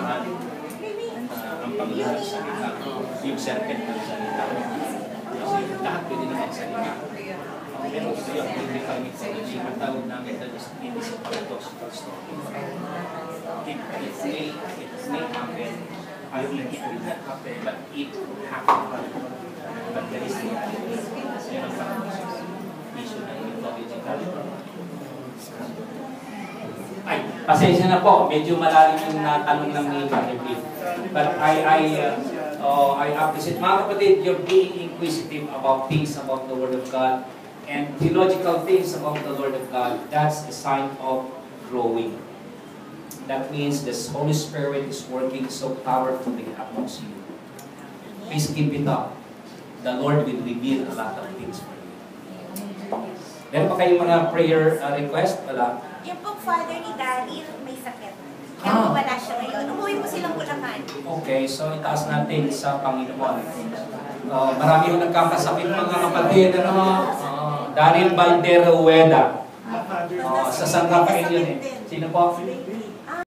simbahan, ang Panginoon ng salita, yung serpent ng salita. Kasi lahat pwede na magsalita. Pero ito yung biblical mythology. Ang tawag namin ito is paradoxical story. It may happen, it will not happen, but it happened. But there is reality. Yan ang paradoxical issue ng mythological. Ay, pasensya na po. Medyo malalim yung tanong ng mga but I appreciate, mga kapatid, you're being inquisitive about things about the Word of God and theological things about the Word of God. That's a sign of growing. That means the Holy Spirit is working so powerfully amongst you. Please keep it up. The Lord will reveal a lot of things for you. Meron pa kayong mga prayer request? Wala? Yung pong father ni Daddy may sakit. Kaya wala siya ngayon. Umuwi mo silang Bulacan. Okay, so itaas natin sa Panginoon. Marami yung nagkakasakit mga kapatid. Daryl Valdero Ueda. Sa San Rafael yun eh. Sino po?